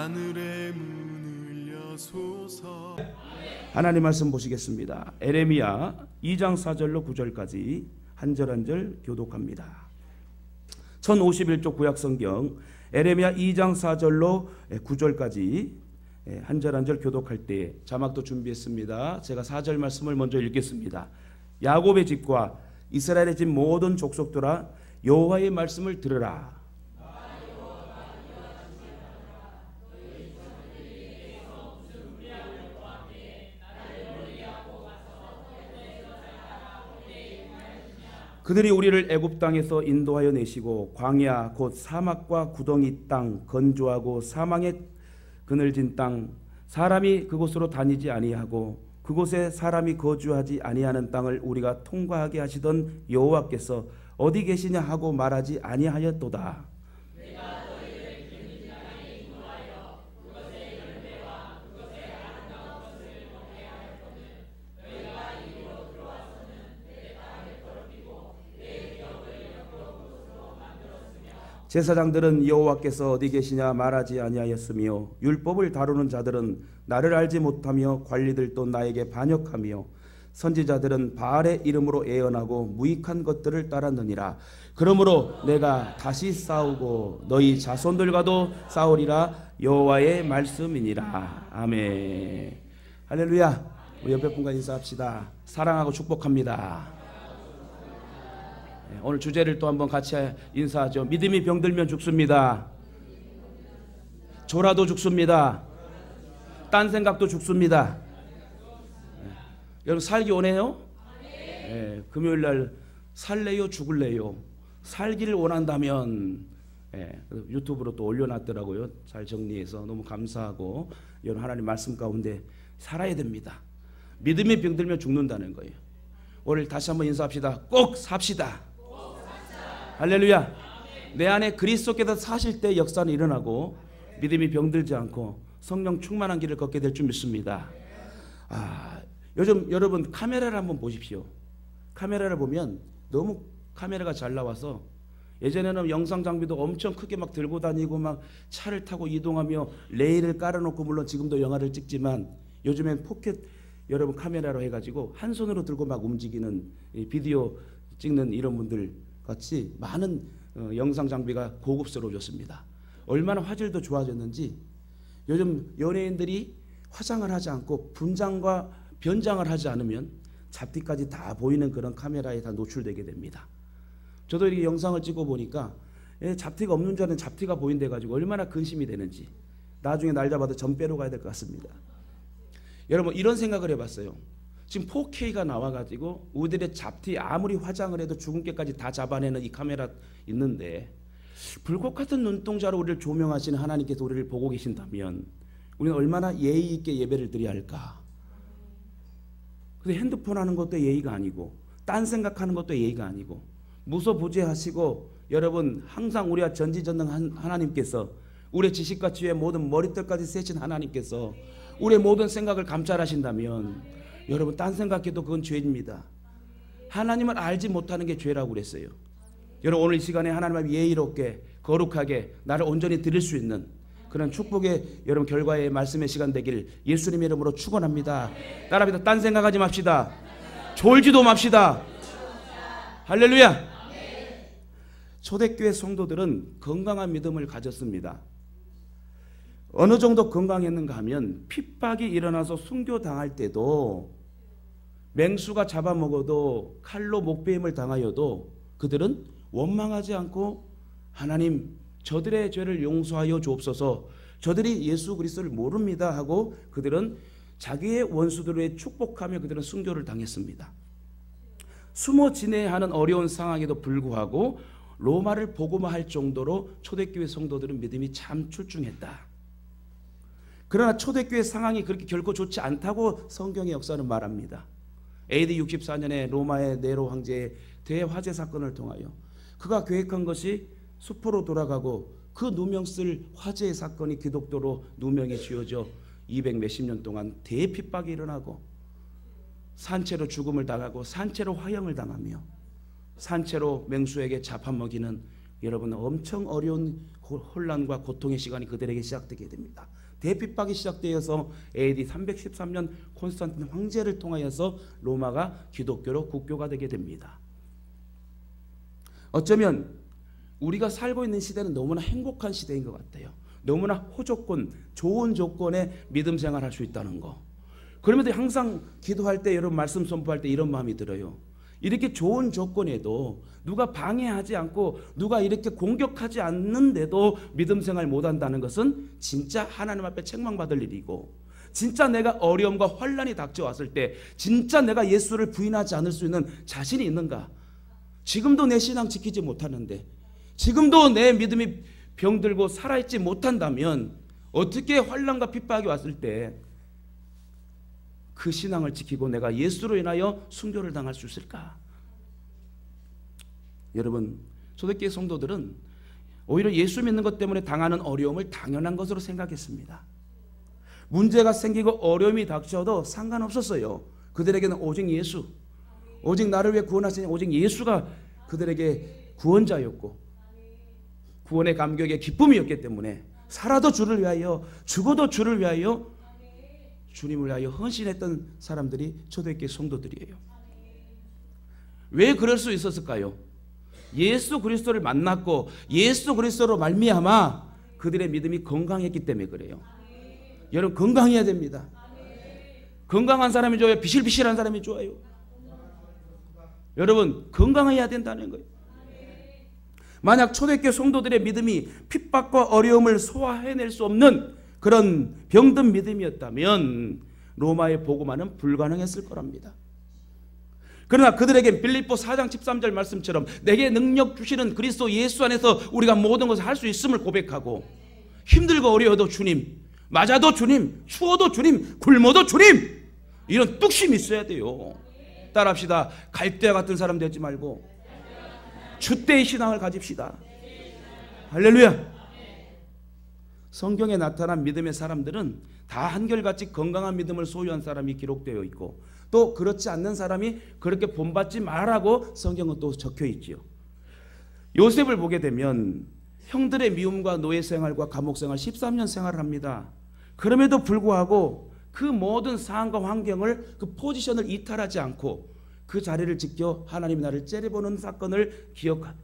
하늘의 문을 여소서. 하나님 말씀 보시겠습니다. 에레미야 2장 4절로 9절까지 한 절 한 절 교독합니다. 1051쪽 구약성경 에레미야 2장 4절로 9절까지 한 절 한 절 교독할 때 자막도 준비했습니다. 제가 4절 말씀을 먼저 읽겠습니다. 야곱의 집과 이스라엘의 집 모든 족속들아 여호와의 말씀을 들으라. 그들이 우리를 애굽 땅에서 인도하여 내시고 광야 곧 사막과 구덩이 땅 건조하고 사망의 그늘진 땅 사람이 그곳으로 다니지 아니하고 그곳에 사람이 거주하지 아니하는 땅을 우리가 통과하게 하시던 여호와께서 어디 계시냐 하고 말하지 아니하였도다. 제사장들은 여호와께서 어디 계시냐 말하지 아니하였으며 율법을 다루는 자들은 나를 알지 못하며 관리들도 나에게 반역하며 선지자들은 바알의 이름으로 애언하고 무익한 것들을 따랐느니라. 그러므로 내가 다시 싸우고 너희 자손들과도 싸우리라. 여호와의 말씀이니라. 아멘. 할렐루야. 우리 옆에 분과 인사합시다. 사랑하고 축복합니다. 오늘 주제를 또 한번 같이 인사하죠. 믿음이 병들면 죽습니다. 졸아도 죽습니다. 딴 생각도 죽습니다. 여러분 살기 원해요? 금요일날 살래요 죽을래요? 살기를 원한다면 유튜브로 또 올려놨더라고요. 잘 정리해서 너무 감사하고 여러분 하나님 말씀 가운데 살아야 됩니다. 믿음이 병들면 죽는다는 거예요. 오늘 다시 한번 인사합시다. 꼭 삽시다. 할렐루야. 내 안에 그리스도께서 사실 때 역사는 일어나고 믿음이 병들지 않고 성령 충만한 길을 걷게 될 줄 믿습니다. 요즘 여러분 카메라를 한번 보십시오. 카메라를 보면 너무 카메라가 잘 나와서 예전에는 영상 장비도 엄청 크게 막 들고 다니고 막 차를 타고 이동하며 레일을 깔아놓고 물론 지금도 영화를 찍지만 요즘엔 포켓 여러분 카메라로 해가지고 한 손으로 들고 막 움직이는 비디오 찍는 이런 분들 같이 많은 영상 장비가 고급스러워졌습니다. 얼마나 화질도 좋아졌는지 요즘 연예인들이 화장을 하지 않고 분장과 변장을 하지 않으면 잡티까지 다 보이는 그런 카메라에 다 노출되게 됩니다. 저도 이렇게 영상을 찍어 보니까 잡티가 없는 줄 아는 잡티가 보인대 가지고 얼마나 근심이 되는지 나중에 날 잡아도 점 빼러 가야 될 것 같습니다. 여러분 이런 생각을 해봤어요. 지금 4K가 나와가지고 우리들의 잡티 아무리 화장을 해도 주근깨까지 다 잡아내는 이 카메라 있는데 불꽃 같은 눈동자로 우리를 조명하시는 하나님께서 우리를 보고 계신다면 우리는 얼마나 예의 있게 예배를 드려야 할까. 근데 핸드폰 하는 것도 예의가 아니고 딴 생각하는 것도 예의가 아니고 무소부재하시고 여러분 항상 우리와 전지전능한 하나님께서 우리의 지식과 지혜의 모든 머리털까지 세신 하나님께서 우리의 모든 생각을 감찰하신다면 여러분 딴 생각해도 그건 죄입니다. 하나님을 알지 못하는 게 죄라고 그랬어요. 여러분 오늘 이 시간에 하나님 앞에 예의롭게 거룩하게 나를 온전히 드릴 수 있는 그런 축복의 여러분 결과의 말씀의 시간 되길 예수님의 이름으로 축원합니다. 따라합니다. 딴 생각하지 맙시다. 졸지도 맙시다. 할렐루야. 초대교회 성도들은 건강한 믿음을 가졌습니다. 어느 정도 건강했는가 하면 핍박이 일어나서 순교당할 때도 맹수가 잡아먹어도 칼로 목베임을 당하여도 그들은 원망하지 않고 하나님 저들의 죄를 용서하여 주옵소서 저들이 예수 그리스도를 모릅니다 하고 그들은 자기의 원수들을 축복하며 그들은 순교를 당했습니다. 숨어 지내야 하는 어려운 상황에도 불구하고 로마를 복음화할 정도로 초대교회 성도들은 믿음이 참 출중했다. 그러나 초대교회 상황이 그렇게 결코 좋지 않다고 성경의 역사는 말합니다. AD 64년에 로마의 네로 황제의 대화재 사건을 통하여 그가 계획한 것이 수포로 돌아가고 그 누명 쓸 화재의 사건이 기독교로 누명이 쥐어져 200 몇십 년 동안 대핍박이 일어나고 산채로 죽음을 당하고 산채로 화형을 당하며 산채로 맹수에게 잡아먹이는 여러분 엄청 어려운 혼란과 고통의 시간이 그들에게 시작되게 됩니다. 대핍박이 시작되어서 AD 313년 콘스탄틴 황제를 통하여서 로마가 기독교로 국교가 되게 됩니다. 어쩌면 우리가 살고 있는 시대는 너무나 행복한 시대인 것 같아요. 너무나 호조건, 좋은 조건에 믿음 생활할 수 있다는 거. 그러면서 항상 기도할 때, 여러분 말씀 선포할 때 이런 마음이 들어요. 이렇게 좋은 조건에도 누가 방해하지 않고 누가 이렇게 공격하지 않는데도 믿음 생활 못한다는 것은 진짜 하나님 앞에 책망받을 일이고, 진짜 내가 어려움과 환난이 닥쳐왔을 때 진짜 내가 예수를 부인하지 않을 수 있는 자신이 있는가? 지금도 내 신앙 지키지 못하는데, 지금도 내 믿음이 병들고 살아있지 못한다면 어떻게 환난과 핍박이 왔을 때 그 신앙을 지키고 내가 예수로 인하여 순교를 당할 수 있을까? 여러분, 초대교회 성도들은 오히려 예수 믿는 것 때문에 당하는 어려움을 당연한 것으로 생각했습니다. 문제가 생기고 어려움이 닥쳐도 상관없었어요. 그들에게는 오직 예수, 오직 나를 위해 구원하신 오직 예수가 그들에게 구원자였고 구원의 감격의 기쁨이었기 때문에 살아도 주를 위하여 죽어도 주를 위하여 주님을 위하여 헌신했던 사람들이 초대교회 성도들이에요. 왜 그럴 수 있었을까요? 예수 그리스도를 만났고 예수 그리스도로 말미암아 그들의 믿음이 건강했기 때문에 그래요. 여러분 건강해야 됩니다. 건강한 사람이 좋아요? 비실비실한 사람이 좋아요? 여러분 건강해야 된다는 거예요. 만약 초대교회 성도들의 믿음이 핍박과 어려움을 소화해낼 수 없는 그런 병든 믿음이었다면 로마의 복음화는 불가능했을 거랍니다. 그러나 그들에게 빌립보 4장 13절 말씀처럼 내게 능력 주시는 그리스도 예수 안에서 우리가 모든 것을 할 수 있음을 고백하고, 힘들고 어려워도 주님, 맞아도 주님, 추워도 주님, 굶어도 주님, 이런 뚝심이 있어야 돼요. 따라합시다. 갈대와 같은 사람 되지 말고 주대의 신앙을 가집시다. 할렐루야. 성경에 나타난 믿음의 사람들은 다 한결같이 건강한 믿음을 소유한 사람이 기록되어 있고, 또 그렇지 않는 사람이 그렇게 본받지 말라고 성경은 또 적혀 있지요. 요셉을 보게 되면 형들의 미움과 노예 생활과 감옥 생활 13년 생활을 합니다. 그럼에도 불구하고 그 모든 상황과 환경을, 그 포지션을 이탈하지 않고 그 자리를 지켜 하나님이 나를 째려보는 사건을 기억하고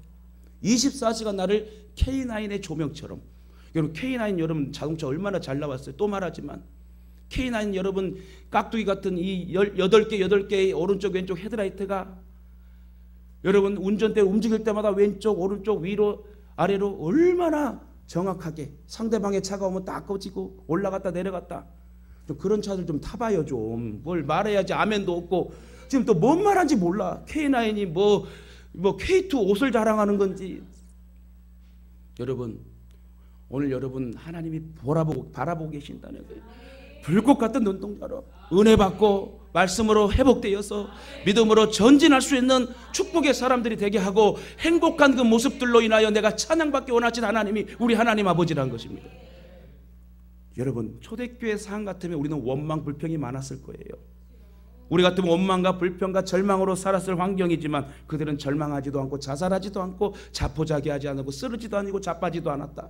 24시간 나를 K9의 조명처럼, 여러분 K9 여러분 자동차 얼마나 잘 나왔어요. 또 말하지만 K9 여러분 깍두기 같은 이 8개의 오른쪽 왼쪽 헤드라이트가 여러분 운전대 움직일 때마다 왼쪽 오른쪽 위로 아래로 얼마나 정확하게, 상대방의 차가 오면 딱 꺼지고 올라갔다 내려갔다. 좀 그런 차들 좀 타봐요. 좀 뭘 말해야지 아멘도 없고 지금 또 뭔 말하는지 몰라. K9이 뭐 K2 옷을 자랑하는 건지. 여러분 오늘 여러분 하나님이 바라보고 계신다는 거예요. 불꽃 같은 눈동자로 은혜 받고 말씀으로 회복되어서 믿음으로 전진할 수 있는 축복의 사람들이 되게 하고, 행복한 그 모습들로 인하여 내가 찬양받기 원하신 하나님이 우리 하나님 아버지라는 것입니다. 여러분 초대교회 상황 같으면 우리는 원망 불평이 많았을 거예요. 우리 같으면 원망과 불평과 절망으로 살았을 환경이지만 그들은 절망하지도 않고 자살하지도 않고 자포자기하지 않고 쓰러지도 아니고 자빠지도 않았다.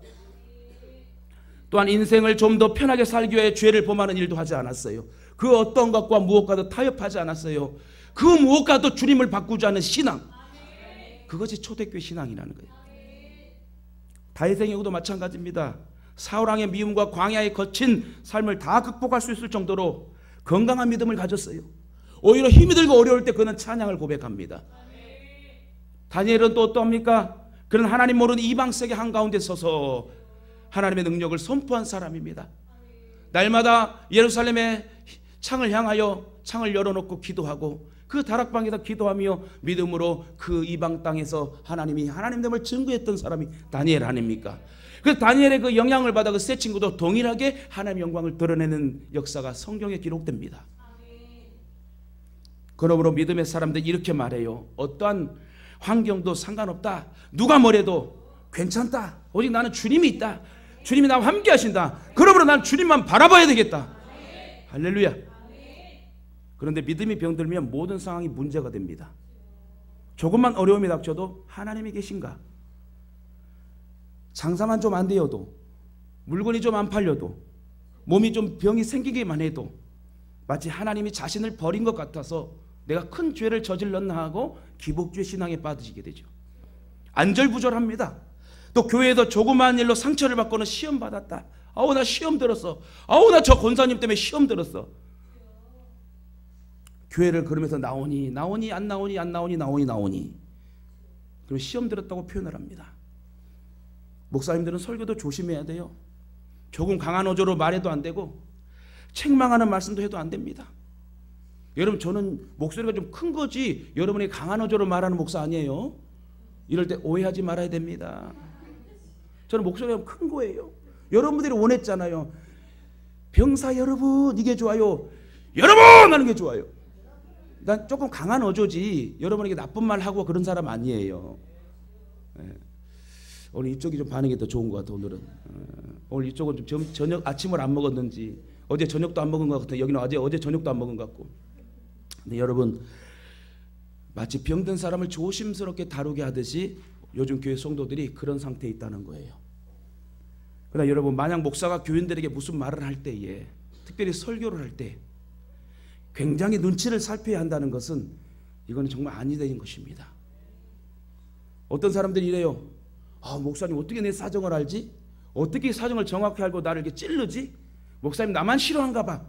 또한 인생을 좀 더 편하게 살기 위해 죄를 범하는 일도 하지 않았어요. 그 어떤 것과 무엇과도 타협하지 않았어요. 그 무엇과도 주님을 바꾸지 않는 신앙, 그것이 초대교회 신앙이라는 거예요. 다윗의 경우도 마찬가지입니다. 사울왕의 미움과 광야에 거친 삶을 다 극복할 수 있을 정도로 건강한 믿음을 가졌어요. 오히려 힘이 들고 어려울 때 그는 찬양을 고백합니다. 다니엘은 또 어떠합니까? 그는 하나님 모르는 이방 세계 한가운데 서서 하나님의 능력을 선포한 사람입니다. 날마다 예루살렘의 창을 향하여 창을 열어놓고 기도하고 그 다락방에서 기도하며 믿음으로 그 이방 땅에서 하나님됨을 증거했던 사람이 다니엘 아닙니까? 그 다니엘의 그 영향을 받아 그 세 친구도 동일하게 하나님의 영광을 드러내는 역사가 성경에 기록됩니다. 그러므로 믿음의 사람들이 이렇게 말해요. 어떠한 환경도 상관없다. 누가 뭐래도 괜찮다. 오직 나는 주님이 있다. 주님이 나와 함께 하신다. 그러므로 난 주님만 바라봐야 되겠다. 할렐루야. 그런데 믿음이 병들면 모든 상황이 문제가 됩니다. 조금만 어려움이 닥쳐도 하나님이 계신가? 장사만 좀 안 되어도, 물건이 좀 안 팔려도, 몸이 좀 병이 생기기만 해도 마치 하나님이 자신을 버린 것 같아서 내가 큰 죄를 저질렀나 하고 기복주의 신앙에 빠지게 되죠. 안절부절합니다. 또 교회에서 조그마한 일로 상처를 받고는 시험 받았다. 아우 나 시험 들었어. 아우 나 저 권사님 때문에 시험 들었어. 교회를 그러면서 나오니 안 나오니 그럼 시험 들었다고 표현을 합니다. 목사님들은 설교도 조심해야 돼요. 조금 강한 어조로 말해도 안 되고 책망하는 말씀도 해도 안 됩니다. 여러분 저는 목소리가 좀 큰 거지 여러분이 강한 어조로 말하는 목사 아니에요. 이럴 때 오해하지 말아야 됩니다. 저는 목소리가 큰 거예요. 여러분들이 원했잖아요. 병사 여러분 이게 좋아요. 여러분 하는 게 좋아요. 난 조금 강한 어조지 여러분에게 나쁜 말 하고 그런 사람 아니에요. 네. 오늘 이쪽이 좀 반응이 더 좋은 것 같아. 오늘은 오늘 이쪽은 좀 저녁 아침을 안 먹었는지 어제 저녁도 안 먹은 것 같아. 여기는 어제 저녁도 안 먹은 것 같고. 근데 여러분 마치 병든 사람을 조심스럽게 다루게 하듯이 요즘 교회 성도들이 그런 상태에 있다는 거예요. 그러나 여러분 만약 목사가 교인들에게 무슨 말을 할 때에 특별히 설교를 할 때 굉장히 눈치를 살펴야 한다는 것은 이건 정말 아니되는 것입니다. 어떤 사람들이 이래요. 목사님 어떻게 내 사정을 알지? 어떻게 사정을 정확히 알고 나를 이렇게 찌르지? 목사님 나만 싫어한가 봐.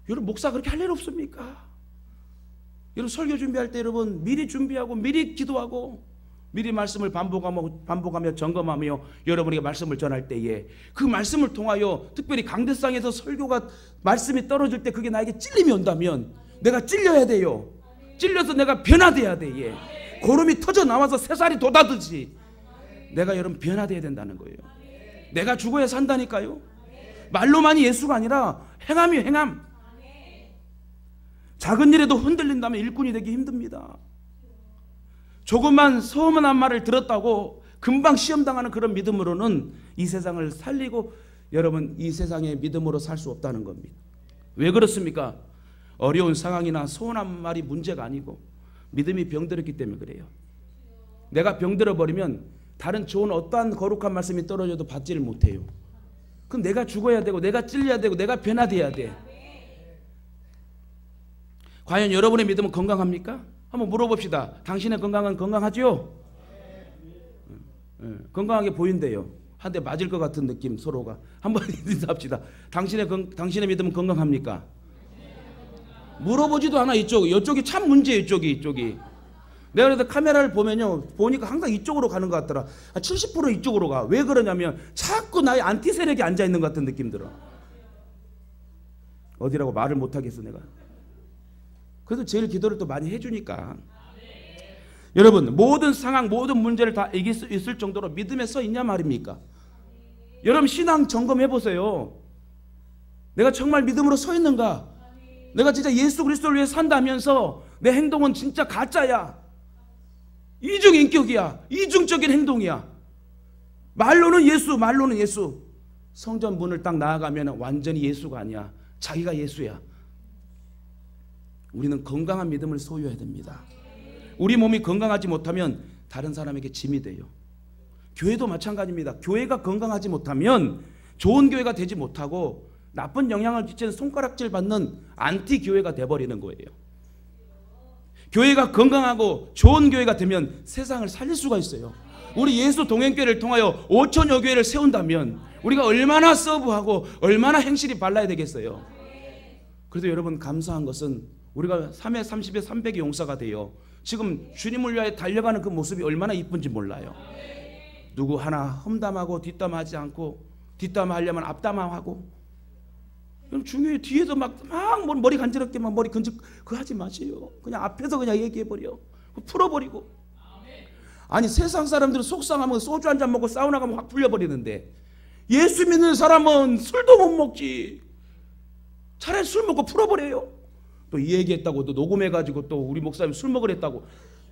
여러분 목사 그렇게 할 일 없습니까? 여러분 설교 준비할 때 여러분 미리 준비하고 미리 기도하고 미리 말씀을 반복하며 점검하며 여러분에게 말씀을 전할 때에 그 말씀을 통하여 특별히 강대상에서 설교가 말씀이 떨어질 때 그게 나에게 찔림이 온다면 내가 찔려야 돼요. 찔려서 내가 변화돼야 돼. 예. 고름이 터져 나와서 새살이 돋아듯이 내가 여러분 변화돼야 된다는 거예요. 내가 죽어야 산다니까요. 말로만이 예수가 아니라 행함이에요. 행함. 작은 일에도 흔들린다면 일꾼이 되기 힘듭니다. 조금만 서운한 말을 들었다고 금방 시험당하는 그런 믿음으로는 이 세상을 살리고 여러분 이 세상의 믿음으로 살 수 없다는 겁니다. 왜 그렇습니까? 어려운 상황이나 서운한 말이 문제가 아니고 믿음이 병들었기 때문에 그래요. 내가 병들어 버리면 다른 좋은 어떠한 거룩한 말씀이 떨어져도 받지를 못해요. 그럼 내가 죽어야 되고 내가 찔려야 되고 내가 변화돼야 돼. 과연 여러분의 믿음은 건강합니까? 한번 물어봅시다. 당신의 건강은 건강하죠? 건강하게 보인대요. 한 대 맞을 것 같은 느낌 서로가. 한번 인사합시다. 당신의 믿음은 건강합니까? 물어보지도 않아. 이쪽이 참 문제예요. 이쪽이. 내가 그래서 카메라를 보니까 항상 이쪽으로 가는 것 같더라. 70% 이쪽으로 가. 왜 그러냐면 자꾸 나의 안티 세력이 앉아 있는 것 같은 느낌 들어. 어디라고 말을 못 하겠어 내가. 그래서 제일 기도를 또 많이 해주니까. 여러분 모든 상황 모든 문제를 다 이길 수 있을 정도로 믿음에 서 있냐 말입니까? 여러분 신앙 점검해 보세요. 내가 정말 믿음으로 서 있는가? 내가 진짜 예수 그리스도를 위해 산다면서 내 행동은 진짜 가짜야. 이중인격이야. 이중적인 행동이야. 말로는 예수. 성전 문을 딱 나아가면 완전히 예수가 아니야. 자기가 예수야. 우리는 건강한 믿음을 소유해야 됩니다. 우리 몸이 건강하지 못하면 다른 사람에게 짐이 돼요. 교회도 마찬가지입니다. 교회가 건강하지 못하면 좋은 교회가 되지 못하고 나쁜 영향을 끼치는 손가락질 받는 안티 교회가 돼버리는 거예요. 교회가 건강하고 좋은 교회가 되면 세상을 살릴 수가 있어요. 우리 예수 동행교회를 통하여 5천여 교회를 세운다면 우리가 얼마나 서브하고 얼마나 행실이 발라야 되겠어요. 그래도 여러분 감사한 것은 우리가 3회 30회 300의 용사가 돼요. 지금 주님을 위하여 달려가는 그 모습이 얼마나 이쁜지 몰라요. 누구 하나 험담하고 뒷담하지 않고 뒷담하려면 앞담하고. 중요해. 뒤에서 막 머리 간지럽게 막 머리 건질 그거 하지 마세요. 그냥 앞에서 그냥 얘기해버려. 풀어버리고. 아니 세상 사람들은 속상하면 소주 한잔 먹고 사우나 가면 확 풀려버리는데 예수 믿는 사람은 술도 못 먹지. 차라리 술 먹고 풀어버려요. 또 이 얘기했다고 또 녹음해가지고 또 우리 목사님 술 먹으랬다고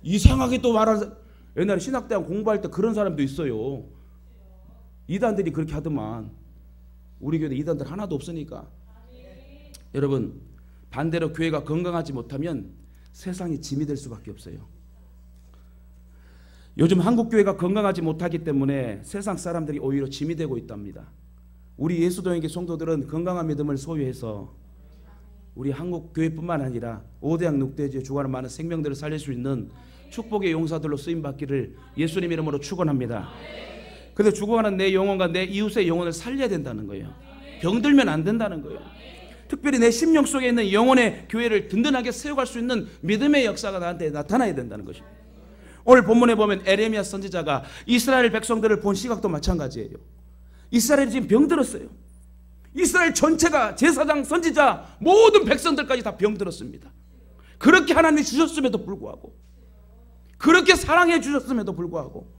이상하게 또 말하는. 옛날에 신학대학 공부할 때 그런 사람도 있어요. 이단들이 그렇게 하더만. 우리 교회에 이단들 하나도 없으니까. 여러분 반대로 교회가 건강하지 못하면 세상이 짐이 될 수밖에 없어요. 요즘 한국 교회가 건강하지 못하기 때문에 세상 사람들이 오히려 짐이 되고 있답니다. 우리 예수동행교 성도들은 건강한 믿음을 소유해서 우리 한국 교회뿐만 아니라 5대양 6대지에 주관하는 많은 생명들을 살릴 수 있는 축복의 용사들로 쓰임받기를 예수님 이름으로 축원합니다. 근데 죽어가는 내 영혼과 내 이웃의 영혼을 살려야 된다는 거예요. 병들면 안 된다는 거예요. 특별히 내 심령 속에 있는 영혼의 교회를 든든하게 세워갈 수 있는 믿음의 역사가 나한테 나타나야 된다는 것입니다. 오늘 본문에 보면 에레미야 선지자가 이스라엘 백성들을 본 시각도 마찬가지예요. 이스라엘이 지금 병들었어요. 이스라엘 전체가 제사장, 선지자, 모든 백성들까지 다 병들었습니다. 그렇게 하나님이 주셨음에도 불구하고, 그렇게 사랑해 주셨음에도 불구하고,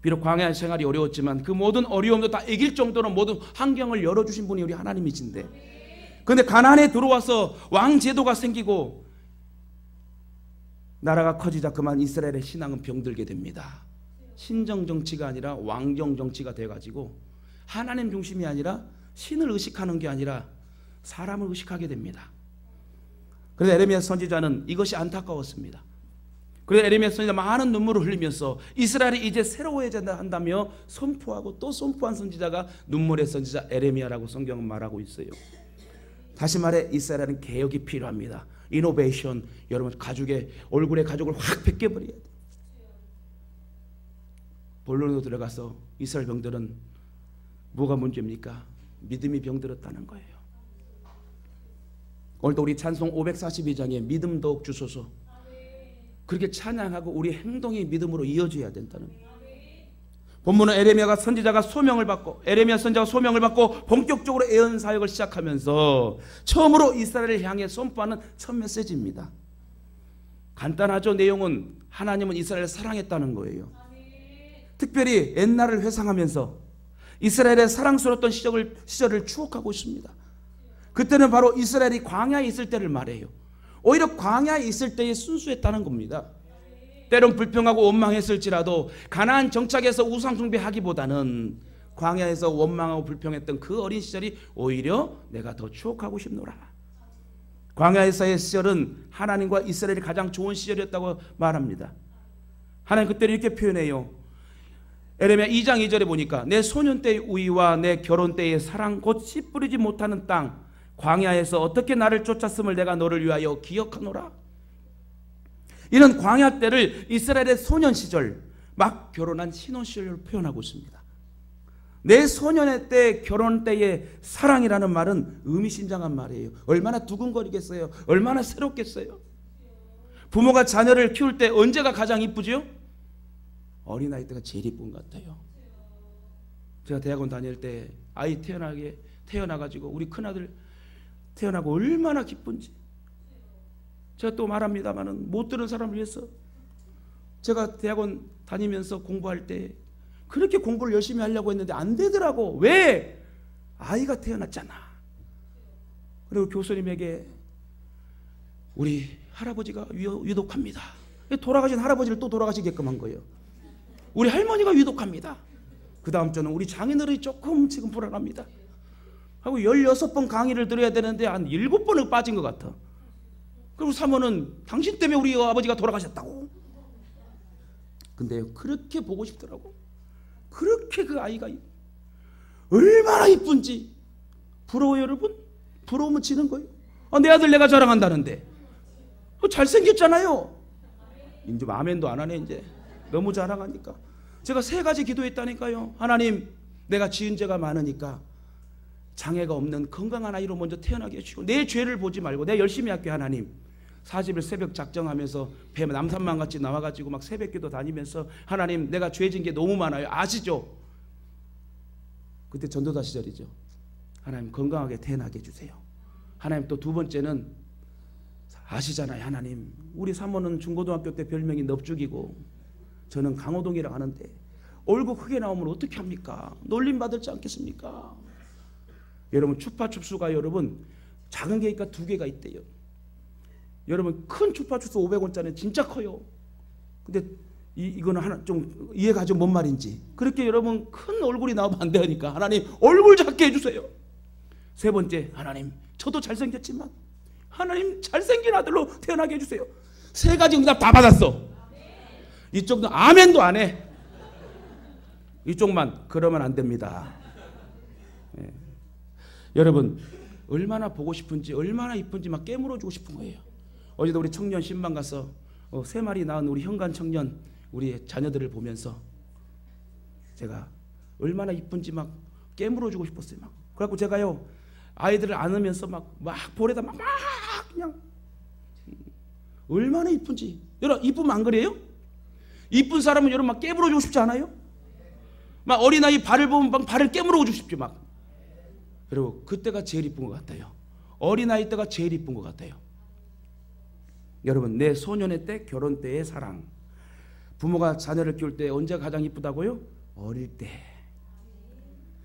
비록 광야 생활이 어려웠지만 그 모든 어려움도 다 이길 정도로 모든 환경을 열어주신 분이 우리 하나님이신데, 그런데 가나안에 들어와서 왕 제도가 생기고 나라가 커지자 그만 이스라엘의 신앙은 병들게 됩니다. 신정 정치가 아니라 왕정 정치가 돼가지고 하나님 중심이 아니라 신을 의식하는 게 아니라 사람을 의식하게 됩니다. 그래서 에레미야 선지자는 이것이 안타까웠습니다. 그래서 에레미야 선지자 많은 눈물을 흘리면서 이스라엘이 이제 새로워져야 한다며 선포하고 또 선포한 선지자가 눈물의 선지자 에레미야라고 성경은 말하고 있어요. 다시 말해 이스라엘은 개혁이 필요합니다. 이노베이션. 여러분 가족의 얼굴에 가족을 확 벗겨버려야 돼요. 본론으로 들어가서 이스라엘 병들은 뭐가 문제입니까? 믿음이 병들었다는 거예요. 오늘도 우리 찬송 542장에 믿음 더욱 주소서 그렇게 찬양하고 우리 행동이 믿음으로 이어져야 된다는 거예요. 본문은 에레미야가 선지자가 소명을 받고 에레미야 선지자가 소명을 받고 본격적으로 예언 사역을 시작하면서 처음으로 이스라엘을 향해 선포하는 첫 메시지입니다. 간단하죠. 내용은 하나님은 이스라엘을 사랑했다는 거예요. 특별히 옛날을 회상하면서 이스라엘의 사랑스러웠던 시절을 추억하고 있습니다. 그때는 바로 이스라엘이 광야에 있을 때를 말해요. 오히려 광야에 있을 때에 순수했다는 겁니다. 때론 불평하고 원망했을지라도 가나안 정착에서 우상 숭배하기보다는 광야에서 원망하고 불평했던 그 어린 시절이 오히려 내가 더 추억하고 싶노라. 광야에서의 시절은 하나님과 이스라엘이 가장 좋은 시절이었다고 말합니다. 하나님 그때를 이렇게 표현해요. 에레미야 2장 2절에 보니까 내 소년 때의 우위와 내 결혼 때의 사랑 곧 씨 뿌리지 못하는 땅 광야에서 어떻게 나를 쫓았음을 내가 너를 위하여 기억하노라. 이런 광야 때를 이스라엘의 소년 시절 막 결혼한 신혼 시절로 표현하고 있습니다. 내 소년의 때 결혼 때의 사랑이라는 말은 의미심장한 말이에요. 얼마나 두근거리겠어요. 얼마나 새롭겠어요. 부모가 자녀를 키울 때 언제가 가장 이쁘죠? 어린아이 때가 제일 이쁜 것 같아요. 제가 대학원 다닐 때 아이 태어나가지고 우리 큰아들 태어나고 얼마나 기쁜지 제가 또 말합니다만은 못 들은 사람을 위해서 제가 대학원 다니면서 공부할 때 그렇게 공부를 열심히 하려고 했는데 안 되더라고. 왜? 아이가 태어났잖아. 그리고 교수님에게 우리 할아버지가 위독합니다. 돌아가신 할아버지를 또 돌아가시게끔 한 거예요. 우리 할머니가 위독합니다. 그 다음 주는 우리 장인어른이 조금 지금 불안합니다. 하고 16번 강의를 들어야 되는데 한 7번을 빠진 것 같아. 그리고 사모는 당신 때문에 우리 아버지가 돌아가셨다고. 근데요 그렇게 보고 싶더라고. 그렇게 그 아이가 얼마나 이쁜지. 부러워요 여러분? 부러우면 지는 거예요. 내 아들 내가 자랑한다는데 잘생겼잖아요. 이제 아멘도 안 하네. 이제 너무 자랑하니까. 제가 3가지 기도했다니까요. 하나님 내가 지은 죄가 많으니까 장애가 없는 건강한 아이로 먼저 태어나게 해주시고 내 죄를 보지 말고 내가 열심히 할게요. 하나님 40일 새벽 작정하면서 배 남산만 같이 나와가지고 막 새벽기도 다니면서 하나님 내가 죄진 게 너무 많아요. 아시죠? 그때 전도사 시절이죠. 하나님 건강하게 태어나게 해주세요. 하나님 또 2번째는 아시잖아요. 하나님 우리 사모는 중고등학교 때 별명이 넙죽이고 저는 강호동이라고 하는데 얼굴 크게 나오면 어떻게 합니까? 놀림받을지 않겠습니까? 여러분 추파춥수가 여러분 작은 게 있니까 2개가 있대요. 여러분 큰 추파춥수 500원짜리는 진짜 커요. 근데 이거는 하나 좀 이해가죠? 뭔 말인지. 그렇게 여러분 큰 얼굴이 나오면 안 되니까 하나님 얼굴 작게 해주세요. 3번째 하나님 저도 잘생겼지만 하나님 잘생긴 아들로 태어나게 해주세요. 3가지 응답 다 받았어. 이쪽도 아멘도 안 해. 이쪽만. 그러면 안 됩니다. 예. 여러분 얼마나 보고 싶은지 얼마나 이쁜지 막 깨물어주고 싶은 거예요. 어제도 우리 청년 신방 가서 3마리 낳은 우리 현관 청년 우리 자녀들을 보면서 제가 얼마나 이쁜지 막 깨물어주고 싶었어요. 막. 그래갖고 제가요 아이들을 안으면서 막 볼에다 막 그냥 얼마나 이쁜지. 여러분 이쁘면 안 그래요? 이쁜 사람은 여러분 막 깨물어주고 싶지 않아요? 막 어린아이 발을 보면 막 발을 깨물어주고 싶죠. 막. 그리고 그때가 제일 이쁜 것 같아요. 어린아이 때가 제일 이쁜 것 같아요. 여러분 내 소년의 때, 결혼 때의 사랑. 부모가 자녀를 키울 때 언제 가장 이쁘다고요? 어릴 때.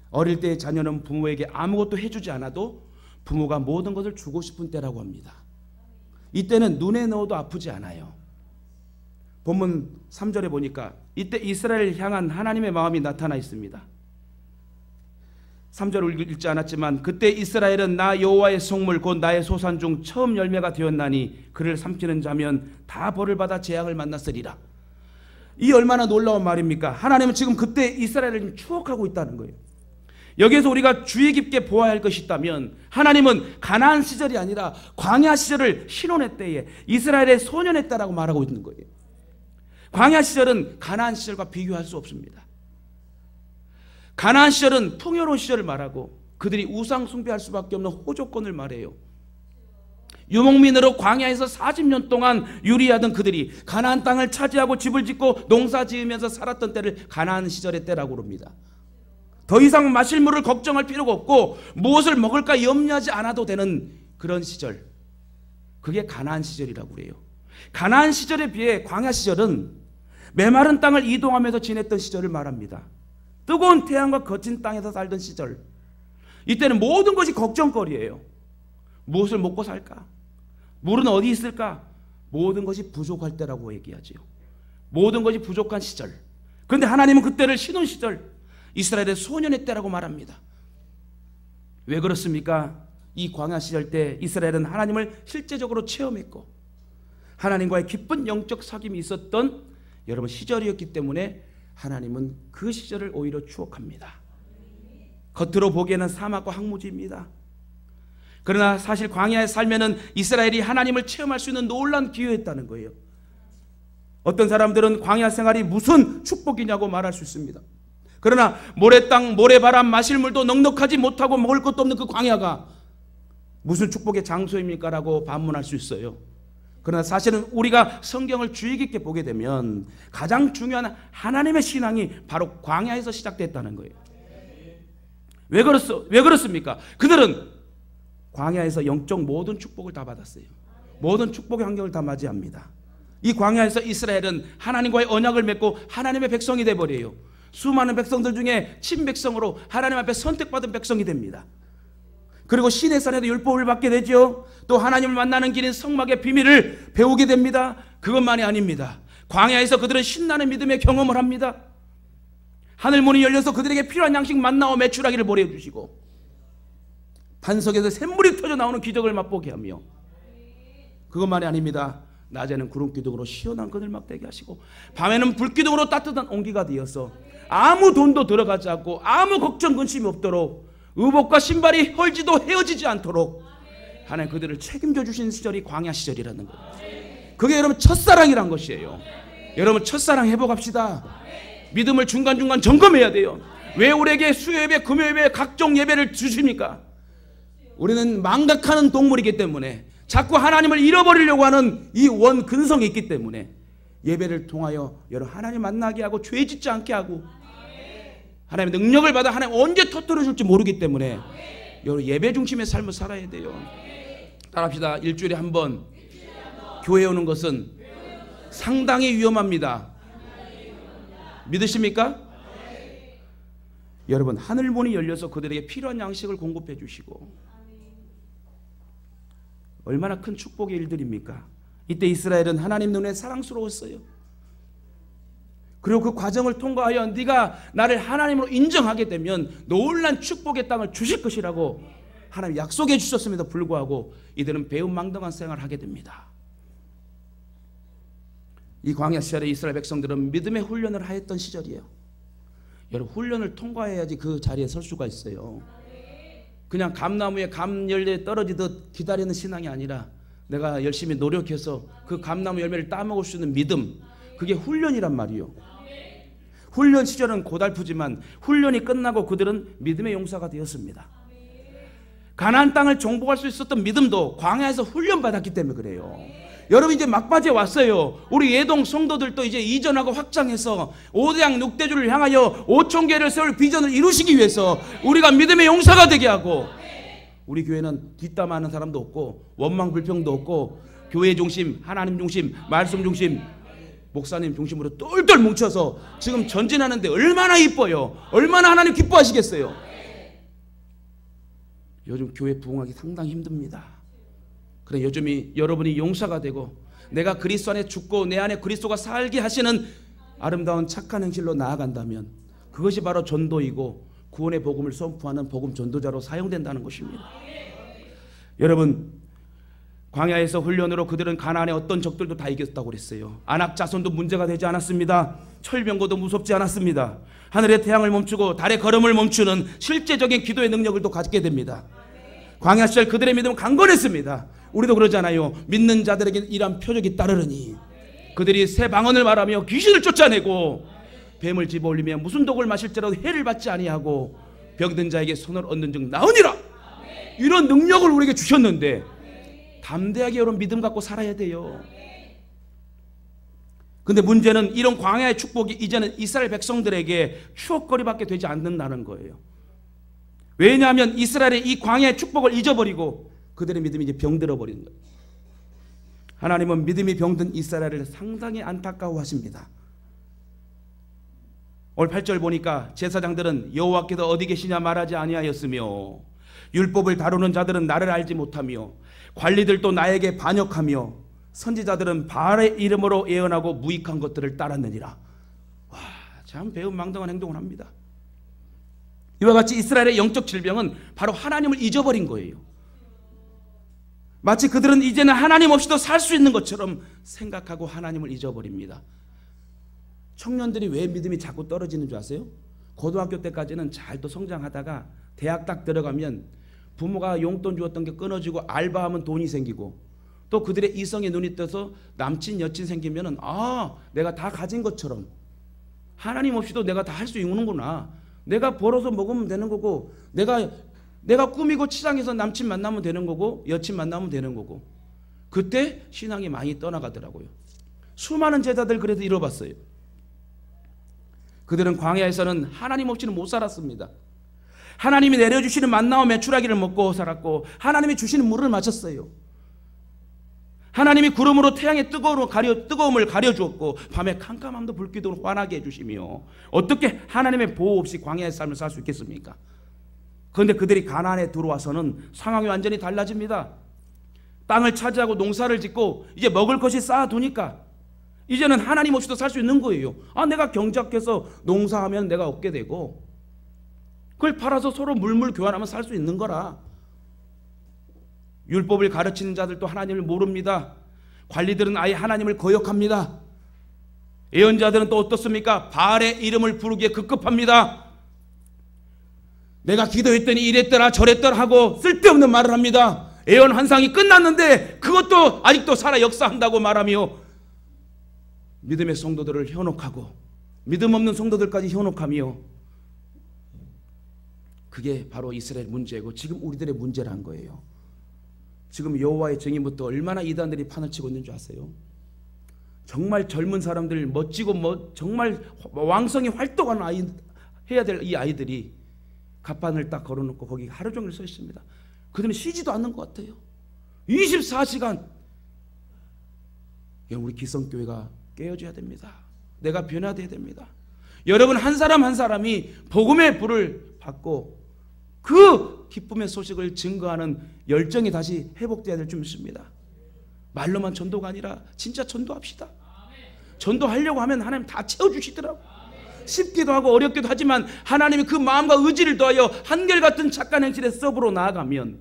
어릴 때의 자녀는 부모에게 아무것도 해주지 않아도 부모가 모든 것을 주고 싶은 때라고 합니다. 이때는 눈에 넣어도 아프지 않아요. 본문 3절에 보니까 이때 이스라엘을 향한 하나님의 마음이 나타나 있습니다. 3절을 읽지 않았지만 그때 이스라엘은 나 여호와의 성물 곧 나의 소산 중 처음 열매가 되었나니 그를 삼키는 자면 다 벌을 받아 재앙을 만났으리라. 이 얼마나 놀라운 말입니까? 하나님은 지금 그때 이스라엘을 추억하고 있다는 거예요. 여기에서 우리가 주의 깊게 보아야 할 것이 있다면 하나님은 가나안 시절이 아니라 광야 시절을 신혼의 때에 이스라엘의 소년의 때라고 말하고 있는 거예요. 광야 시절은 가나안 시절과 비교할 수 없습니다. 가나안 시절은 풍요로운 시절을 말하고 그들이 우상 숭배할 수밖에 없는 호조건을 말해요. 유목민으로 광야에서 40년 동안 유리하던 그들이 가나안 땅을 차지하고 집을 짓고 농사 지으면서 살았던 때를 가나안 시절의 때라고 합니다. 더 이상 마실 물을 걱정할 필요가 없고 무엇을 먹을까 염려하지 않아도 되는 그런 시절, 그게 가나안 시절이라고 그래요. 가나안 시절에 비해 광야 시절은 메마른 땅을 이동하면서 지냈던 시절을 말합니다. 뜨거운 태양과 거친 땅에서 살던 시절. 이때는 모든 것이 걱정거리예요. 무엇을 먹고 살까? 물은 어디 있을까? 모든 것이 부족할 때라고 얘기하지요. 모든 것이 부족한 시절. 그런데 하나님은 그때를 신혼 시절, 이스라엘의 소년의 때라고 말합니다. 왜 그렇습니까? 이 광야 시절 때 이스라엘은 하나님을 실제적으로 체험했고 하나님과의 깊은 영적 사귐이 있었던 여러분 시절이었기 때문에 하나님은 그 시절을 오히려 추억합니다. 겉으로 보기에는 사막과 황무지입니다. 그러나 사실 광야에 살면은 이스라엘이 하나님을 체험할 수 있는 놀라운 기회였다는 거예요. 어떤 사람들은 광야 생활이 무슨 축복이냐고 말할 수 있습니다. 그러나 모래땅, 모래바람, 마실 물도 넉넉하지 못하고 먹을 것도 없는 그 광야가 무슨 축복의 장소입니까? 라고 반문할 수 있어요. 그러나 사실은 우리가 성경을 주의 깊게 보게 되면 가장 중요한 하나님의 신앙이 바로 광야에서 시작됐다는 거예요. 왜 그렇습니까? 그들은 광야에서 영적 모든 축복을 다 받았어요. 모든 축복의 환경을 다 맞이합니다. 이 광야에서 이스라엘은 하나님과의 언약을 맺고 하나님의 백성이 되어버려요. 수많은 백성들 중에 친백성으로 하나님 앞에 선택받은 백성이 됩니다. 그리고 시내산에도 율법을 받게 되죠. 또 하나님을 만나는 길인 성막의 비밀을 배우게 됩니다. 그것만이 아닙니다. 광야에서 그들은 신나는 믿음의 경험을 합니다. 하늘문이 열려서 그들에게 필요한 양식 만나와 메추라기를 보내주시고 반석에서 샘물이 터져 나오는 기적을 맛보게 하며 그것만이 아닙니다. 낮에는 구름 기둥으로 시원한 그늘막 되게 하시고 밤에는 불 기둥으로 따뜻한 온기가 되어서 아무 돈도 들어가지 않고 아무 걱정 근심이 없도록 의복과 신발이 헐지도 헤어지지 않도록 하나님 그들을 책임져 주신 시절이 광야 시절이라는 거예요. 그게 여러분 첫사랑이란 것이에요. 여러분 첫사랑 회복합시다. 믿음을 중간중간 점검해야 돼요. 왜 우리에게 수요예배, 금요예배 각종 예배를 주십니까? 우리는 망각하는 동물이기 때문에 자꾸 하나님을 잃어버리려고 하는 이 원근성이 있기 때문에 예배를 통하여 여러분 하나님 만나게 하고 죄 짓지 않게 하고 하나님의 능력을 받아 하나님 언제 터뜨려 줄지 모르기 때문에 여러분 예배 중심의 삶을 살아야 돼요. 따라합시다. 일주일에 한 번 교회 오는 것은 상당히 위험합니다. 믿으십니까? 여러분 하늘문이 열려서 그들에게 필요한 양식을 공급해 주시고 얼마나 큰 축복의 일들입니까? 이때 이스라엘은 하나님 눈에 사랑스러웠어요. 그리고 그 과정을 통과하여 네가 나를 하나님으로 인정하게 되면 놀란 축복의 땅을 주실 것이라고 하나님 약속해 주셨음에도 불구하고 이들은 배은망덕한 생활을 하게 됩니다. 이 광야 시절에 이스라엘 백성들은 믿음의 훈련을 하였던 시절이에요. 여러분, 훈련을 통과해야지 그 자리에 설 수가 있어요. 그냥 감나무에 감열매 떨어지듯 기다리는 신앙이 아니라 내가 열심히 노력해서 그 감나무 열매를 따먹을 수 있는 믿음, 그게 훈련이란 말이요. 훈련 시절은 고달프지만 훈련이 끝나고 그들은 믿음의 용사가 되었습니다. 가나안 땅을 정복할 수 있었던 믿음도 광야에서 훈련받았기 때문에 그래요. 여러분, 이제 막바지에 왔어요. 우리 예동 성도들도 이제 이전하고 확장해서 5대양 6대주를 향하여 5,000개를 세울 비전을 이루시기 위해서 우리가 믿음의 용사가 되게 하고, 우리 교회는 뒷담화하는 사람도 없고 원망 불평도 없고 교회 중심, 하나님 중심, 말씀 중심, 목사님 중심으로 똘똘 뭉쳐서 지금 전진하는데 얼마나 이뻐요. 얼마나 하나님 기뻐하시겠어요. 요즘 교회 부흥하기 상당히 힘듭니다. 그래, 요즘이 여러분이 용사가 되고 내가 그리스도 안에 죽고 내 안에 그리스도가 살게 하시는 아름다운 착한 행실로 나아간다면 그것이 바로 전도이고 구원의 복음을 선포하는 복음 전도자로 사용된다는 것입니다. 여러분, 광야에서 훈련으로 그들은 가나안의 어떤 적들도 다 이겼다고 그랬어요. 아낙 자손도 문제가 되지 않았습니다. 철병거도 무섭지 않았습니다. 하늘의 태양을 멈추고 달의 걸음을 멈추는 실제적인 기도의 능력을 또 갖게 됩니다. 광야 시절 그들의 믿음은 강건했습니다. 우리도 그러잖아요. 믿는 자들에게 이러한 표적이 따르르니. 그들이 새 방언을 말하며 귀신을 쫓아내고 뱀을 집어올리며 무슨 독을 마실지라도 해를 받지 아니하고 병든 자에게 손을 얻는 즉 나으니라. 이런 능력을 우리에게 주셨는데 담대하게 여러분 믿음 갖고 살아야 돼요. 근데 문제는 이런 광야의 축복이 이제는 이스라엘 백성들에게 추억거리밖에 되지 않는다는 거예요. 왜냐하면 이스라엘의 이 광야의 축복을 잊어버리고 그들의 믿음이 이제 병들어 버리는 거예요. 하나님은 믿음이 병든 이스라엘을 상당히 안타까워하십니다. 오늘 8절 보니까 제사장들은 여호와께서 어디 계시냐 말하지 아니하였으며 율법을 다루는 자들은 나를 알지 못하며 관리들도 나에게 반역하며 선지자들은 바알의 이름으로 예언하고 무익한 것들을 따랐느니라. 와, 참 배은망덕한 행동을 합니다. 이와 같이 이스라엘의 영적 질병은 바로 하나님을 잊어버린 거예요. 마치 그들은 이제는 하나님 없이도 살 수 있는 것처럼 생각하고 하나님을 잊어버립니다. 청년들이 왜 믿음이 자꾸 떨어지는 줄 아세요? 고등학교 때까지는 잘 또 성장하다가 대학 딱 들어가면 부모가 용돈 주었던 게 끊어지고 알바하면 돈이 생기고 또 그들의 이성에 눈이 떠서 남친 여친 생기면은 내가 다 가진 것처럼 하나님 없이도 내가 다 할 수 있는구나. 내가 벌어서 먹으면 되는 거고 내가 꾸미고 치장해서 남친 만나면 되는 거고 여친 만나면 되는 거고. 그때 신앙이 많이 떠나가더라고요. 수많은 제자들 그래서 잃어봤어요. 그들은 광야에서는 하나님 없이는 못 살았습니다. 하나님이 내려주시는 만나와 메추라기를 먹고 살았고 하나님이 주시는 물을 마셨어요. 하나님이 구름으로 태양의 뜨거움을 가려주었고 밤에 캄캄함도 불기둥으로 환하게 해주시며 어떻게 하나님의 보호 없이 광야의 삶을 살 수 있겠습니까? 그런데 그들이 가나안에 들어와서는 상황이 완전히 달라집니다. 땅을 차지하고 농사를 짓고 이제 먹을 것이 쌓아두니까 이제는 하나님 없이도 살 수 있는 거예요. 내가 경작해서 농사하면 내가 얻게 되고 그걸 팔아서 서로 물물 교환하면 살 수 있는 거라. 율법을 가르치는 자들도 하나님을 모릅니다. 관리들은 아예 하나님을 거역합니다. 예언자들은 또 어떻습니까? 바알의 이름을 부르기에 급급합니다. 내가 기도했더니 이랬더라 저랬더라 하고 쓸데없는 말을 합니다. 예언 환상이 끝났는데 그것도 아직도 살아 역사한다고 말하며 믿음의 성도들을 현혹하고 믿음 없는 성도들까지 현혹하며 그게 바로 이스라엘 문제고 지금 우리들의 문제란 거예요. 지금 여호와의 증인부터 얼마나 이단들이 판을 치고 있는 줄 아세요? 정말 젊은 사람들 멋지고 정말 왕성히 활동하는 해야 될 이 아이들이 갑판을 딱 걸어놓고 거기 하루 종일 서 있습니다. 그들은 쉬지도 않는 것 같아요. 24시간. 우리 기성교회가 깨어져야 됩니다. 내가 변화돼야 됩니다. 여러분 한 사람 한 사람이 복음의 불을 받고 그 기쁨의 소식을 증거하는 열정이 다시 회복돼야 될 줄 믿습니다. 말로만 전도가 아니라 진짜 전도합시다. 전도하려고 하면 하나님 다 채워주시더라고요. 쉽기도 하고 어렵기도 하지만 하나님이 그 마음과 의지를 더하여 한결같은 착한 행실의 서브로 나아가면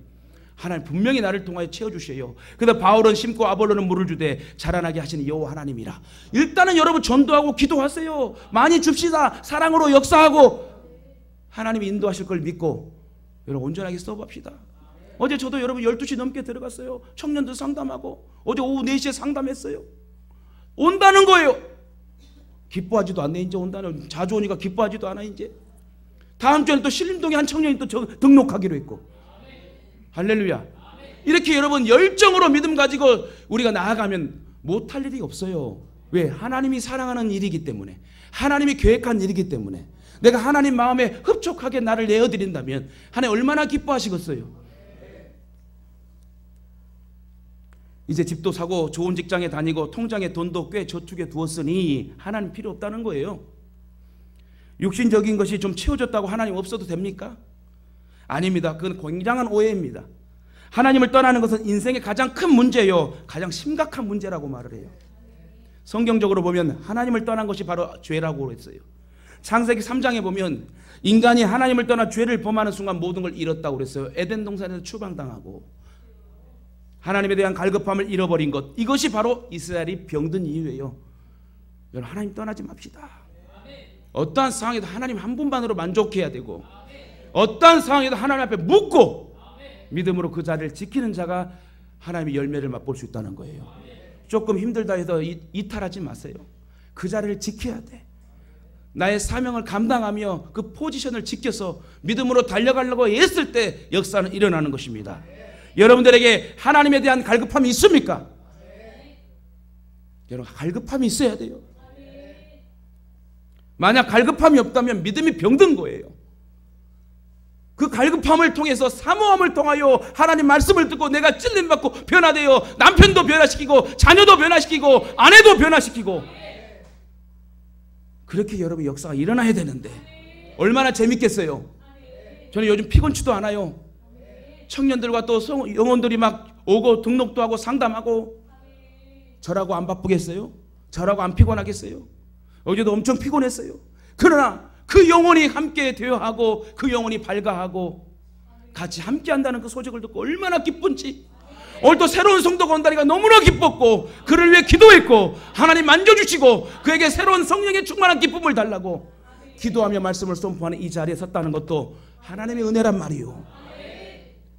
하나님 분명히 나를 통하여 채워주셔요. 그런데 바울은 심고 아볼로는 물을 주되 자라나게 하시는 여호와 하나님이라. 일단은 여러분 전도하고 기도하세요. 많이 줍시다. 사랑으로 역사하고 하나님이 인도하실 걸 믿고 여러분 온전하게 써봅시다. 어제 저도 여러분 12시 넘게 들어갔어요. 청년들 상담하고 어제 오후 4시에 상담했어요. 온다는 거예요. 기뻐하지도 않네. 이제 온다는, 자주 오니까 기뻐하지도 않아. 이제 다음 주에는 또 신림동에 한 청년이 또 등록하기로 했고. 할렐루야. 이렇게 여러분 열정으로 믿음 가지고 우리가 나아가면 못할 일이 없어요. 왜? 하나님이 사랑하는 일이기 때문에, 하나님이 계획한 일이기 때문에. 내가 하나님 마음에 흡족하게 나를 내어드린다면 하나님 얼마나 기뻐하시겠어요. 이제 집도 사고 좋은 직장에 다니고 통장에 돈도 꽤 저축해 두었으니 하나님 필요 없다는 거예요. 육신적인 것이 좀 채워졌다고 하나님 없어도 됩니까? 아닙니다. 그건 굉장한 오해입니다. 하나님을 떠나는 것은 인생의 가장 큰 문제요, 가장 심각한 문제라고 말을 해요. 성경적으로 보면 하나님을 떠난 것이 바로 죄라고 했어요. 창세기 3장에 보면 인간이 하나님을 떠나 죄를 범하는 순간 모든 걸 잃었다고 그랬어요. 에덴 동산에서 추방당하고 하나님에 대한 갈급함을 잃어버린 것, 이것이 바로 이스라엘이 병든 이유예요. 여러분, 하나님 떠나지 맙시다. 어떠한 상황에도 하나님 한 분만으로 만족해야 되고, 어떠한 상황에도 하나님 앞에 묻고 믿음으로 그 자리를 지키는 자가 하나님의 열매를 맛볼 수 있다는 거예요. 조금 힘들다 해서 이탈하지 마세요. 그 자리를 지켜야 돼. 나의 사명을 감당하며 그 포지션을 지켜서 믿음으로 달려가려고 했을 때 역사는 일어나는 것입니다. 여러분들에게 하나님에 대한 갈급함이 있습니까? 여러분, 갈급함이 있어야 돼요. 만약 갈급함이 없다면 믿음이 병든 거예요. 그 갈급함을 통해서, 사모함을 통하여 하나님 말씀을 듣고 내가 찔림받고 변화되어 남편도 변화시키고 자녀도 변화시키고 아내도 변화시키고, 그렇게 여러분 역사가 일어나야 되는데 얼마나 재밌겠어요. 저는 요즘 피곤치도 않아요. 청년들과 또 영혼들이 막 오고 등록도 하고 상담하고, 저라고 안 바쁘겠어요? 저라고 안 피곤하겠어요? 어제도 엄청 피곤했어요. 그러나 그 영혼이 함께 대화하고 그 영혼이 발가하고 같이 함께 한다는 그 소식을 듣고 얼마나 기쁜지, 오늘 또 새로운 성도가 온다니까 너무나 기뻤고, 그를 위해 기도했고 하나님 만져주시고 그에게 새로운 성령의 충만한 기쁨을 달라고 기도하며 말씀을 선포하는 이 자리에 섰다는 것도 하나님의 은혜란 말이에요.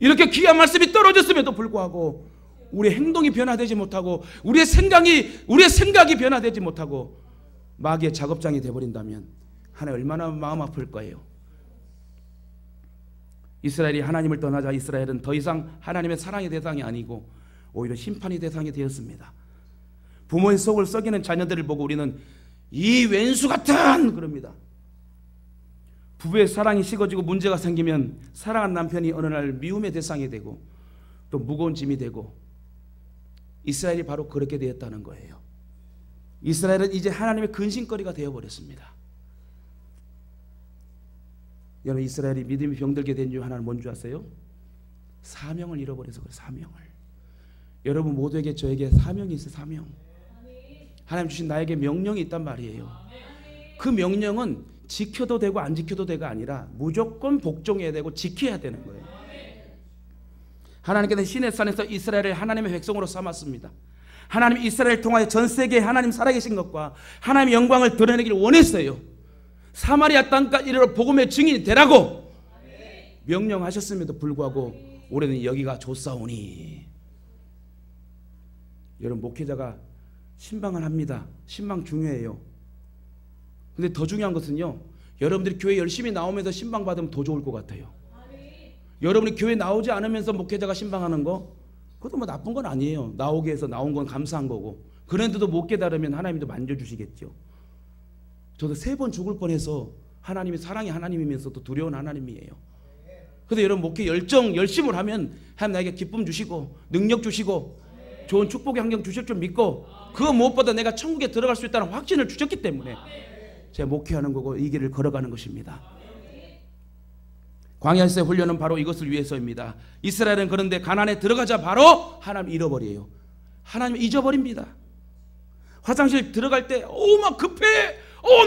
이렇게 귀한 말씀이 떨어졌음에도 불구하고 우리의 행동이 변화되지 못하고 우리의 생각이 변화되지 못하고 마귀의 작업장이 되어버린다면 하나님 얼마나 마음 아플 거예요. 이스라엘이 하나님을 떠나자 이스라엘은 더 이상 하나님의 사랑의 대상이 아니고 오히려 심판의 대상이 되었습니다. 부모의 속을 썩이는 자녀들을 보고 우리는 이 왼수 같은, 그럽니다. 부부의 사랑이 식어지고 문제가 생기면 사랑하는 남편이 어느 날 미움의 대상이 되고 또 무거운 짐이 되고, 이스라엘이 바로 그렇게 되었다는 거예요. 이스라엘은 이제 하나님의 근심거리가 되어버렸습니다. 여러분, 이스라엘이 믿음이 병들게 된 이유 하나는 뭔지 아세요? 사명을 잃어버려서 그래요. 사명을. 여러분 모두에게, 저에게 사명이 있어요. 사명. 하나님 주신 나에게 명령이 있단 말이에요. 그 명령은 지켜도 되고 안 지켜도 되가 아니라 무조건 복종해야 되고 지켜야 되는 거예요. 하나님께서는 시내산에서 이스라엘을 하나님의 백성으로 삼았습니다. 하나님이 이스라엘을 통하여 전 세계에 하나님 살아계신 것과 하나님의 영광을 드러내기를 원했어요. 사마리아 땅까지 이르러 복음의 증인이 되라고 명령하셨음에도 불구하고 올해는 여기가 좋사오니. 여러분, 목회자가 신방을 합니다. 신방 중요해요. 근데 더 중요한 것은요, 여러분들이 교회 열심히 나오면서 신방 받으면 더 좋을 것 같아요. 여러분이 교회 나오지 않으면서 목회자가 신방하는 거, 그것도 뭐 나쁜 건 아니에요. 나오게 해서 나온 건 감사한 거고, 그런데도 못 깨달으면 하나님도 만져주시겠죠. 저도 3번 죽을 뻔해서 하나님이 사랑의 하나님이면서도 두려운 하나님이에요. 그래서 여러분 목회 열심을 하면 하나님 나에게 기쁨 주시고 능력 주시고 좋은 축복의 환경 주실 줄 믿고, 그거 무엇보다 내가 천국에 들어갈 수 있다는 확신을 주셨기 때문에 제가 목회하는 거고 이 길을 걸어가는 것입니다. 광야에서의 훈련은 바로 이것을 위해서입니다. 이스라엘은 그런데 가나안에 들어가자 바로 하나님 잃어버려요. 하나님 잊어버립니다. 화장실 들어갈 때 막 급해,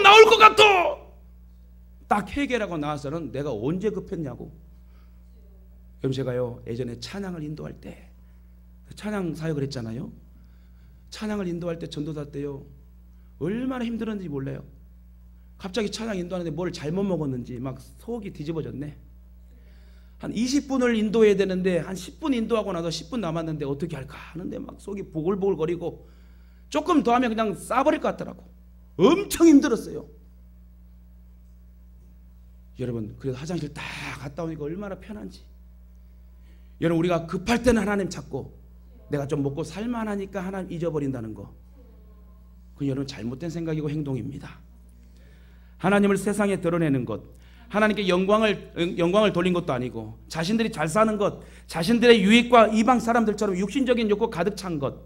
나올 것 같아. 딱 해결하고 나와서는 내가 언제 급했냐고. 그럼 제가요 예전에 찬양을 인도할 때 찬양 사역을 했잖아요. 찬양을 인도할 때 전도사 때요 얼마나 힘들었는지 몰라요. 갑자기 찬양 인도하는데 뭘 잘못 먹었는지 막 속이 뒤집어졌네. 한 20분을 인도해야 되는데 한 10분 인도하고 나서 10분 남았는데 어떻게 할까 하는데 막 속이 보글보글거리고 조금 더 하면 그냥 싸버릴 것 같더라고. 엄청 힘들었어요. 여러분 그래도 화장실 딱 갔다 오니까 얼마나 편한지. 여러분 우리가 급할 때는 하나님 찾고 내가 좀 먹고 살만하니까 하나님 잊어버린다는 거, 그건 여러분 잘못된 생각이고 행동입니다. 하나님을 세상에 드러내는 것, 하나님께 영광을 돌린 것도 아니고 자신들이 잘 사는 것, 자신들의 유익과 이방 사람들처럼 육신적인 욕구 가득 찬 것,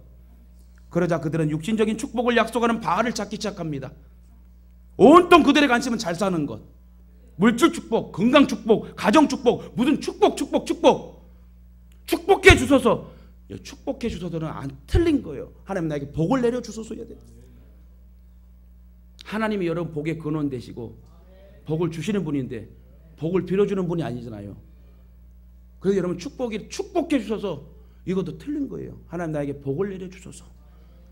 그러자 그들은 육신적인 축복을 약속하는 바알을 찾기 시작합니다. 온통 그들의 관심은 잘 사는 것, 물질 축복, 건강 축복, 가정 축복, 무슨 축복 축복해 주소서. 축복해 주소서는 안 틀린 거예요. 하나님 나에게 복을 내려 주소서 해야 돼요. 하나님이 여러분 복의 근원 되시고 복을 주시는 분인데 복을 빌어주는 분이 아니잖아요. 그래서 여러분 축복해 주셔서 이것도 틀린 거예요. 하나님 나에게 복을 내려 주소서.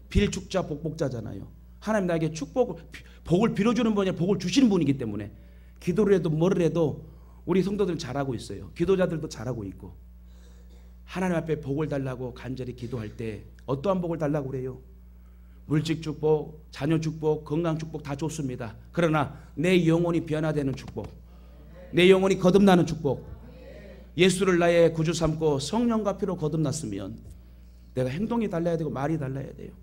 빌축자 복복자잖아요. 하나님 나에게 복을 빌어주는 분이 아니라 복을 주시는 분이기 때문에 기도를 해도 뭐를 해도 우리 성도들은 잘하고 있어요. 기도자들도 잘하고 있고, 하나님 앞에 복을 달라고 간절히 기도할 때 어떠한 복을 달라고 그래요? 물질 축복, 자녀 축복, 건강 축복 다 좋습니다. 그러나 내 영혼이 변화되는 축복, 내 영혼이 거듭나는 축복, 예수를 나의 구주 삼고 성령과 피로 거듭났으면 내가 행동이 달라야 되고 말이 달라야 돼요.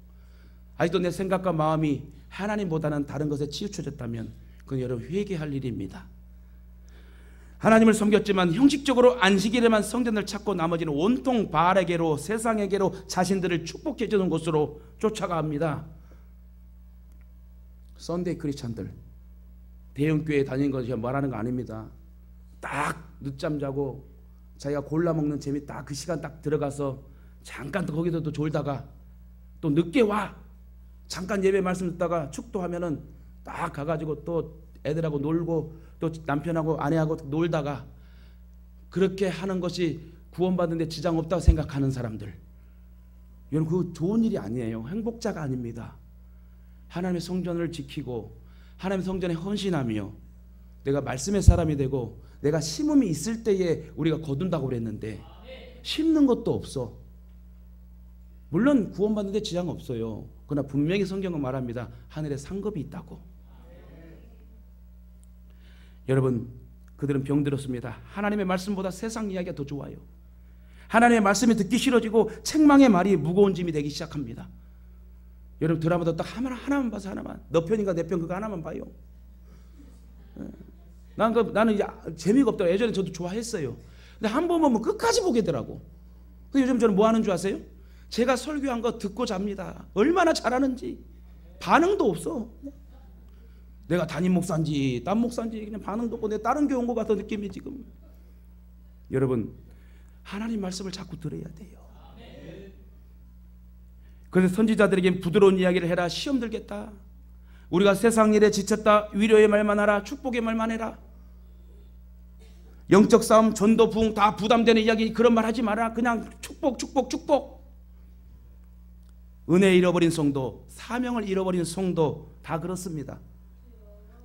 아직도 내 생각과 마음이 하나님보다는 다른 것에 치우쳐졌다면 그건 여러분 회개할 일입니다. 하나님을 섬겼지만 형식적으로 안식일에만 성전을 찾고 나머지는 온통 바알에게로, 세상에게로 자신들을 축복해 주는 곳으로 쫓아갑니다. 썬데이 크리스찬들, 대형교회 다니는 거 제가 말하는 거 아닙니다. 딱 늦잠 자고 자기가 골라 먹는 재미 딱 그 시간 딱 들어가서 잠깐 또 거기서 또 졸다가 또 늦게 와, 잠깐 예배 말씀 듣다가 축도하면은 딱 가가지고 또 애들하고 놀고 또 남편하고 아내하고 놀다가, 그렇게 하는 것이 구원받는데 지장 없다고 생각하는 사람들, 여러분 그거 좋은 일이 아니에요. 행복자가 아닙니다. 하나님의 성전을 지키고 하나님의 성전에 헌신하며 내가 말씀의 사람이 되고 내가 심음이 있을 때에 우리가 거둔다고 그랬는데 심는 것도 없어. 물론 구원받는데 지장 없어요. 그러나 분명히 성경은 말합니다. 하늘에 상급이 있다고. 여러분 그들은 병들었습니다. 하나님의 말씀보다 세상 이야기가 더 좋아요. 하나님의 말씀이 듣기 싫어지고 책망의 말이 무거운 짐이 되기 시작합니다. 여러분 드라마도 딱 하나만 봐서 하나만, 너 편인가 내 편 그거 하나만 봐요. 나는 이제 재미가 없더라고요. 예전에 저도 좋아했어요. 근데 한 번 보면 끝까지 보게 되더라고. 근데 요즘 저는 뭐 하는 줄 아세요? 제가 설교한 거 듣고 잡니다. 얼마나 잘하는지. 반응도 없어. 내가 담임 목사인지 딴 목사인지 그냥 반응도 없고 내가 다른 교회 온 것 같은 느낌이 지금. 여러분 하나님 말씀을 자꾸 들어야 돼요. 그래서 선지자들에게 부드러운 이야기를 해라. 시험 들겠다. 우리가 세상 일에 지쳤다. 위로의 말만 하라. 축복의 말만 해라. 영적 싸움, 전도, 부흥 다 부담되는 이야기 그런 말 하지 마라. 그냥 축복. 은혜 잃어버린 성도, 사명을 잃어버린 성도 다 그렇습니다.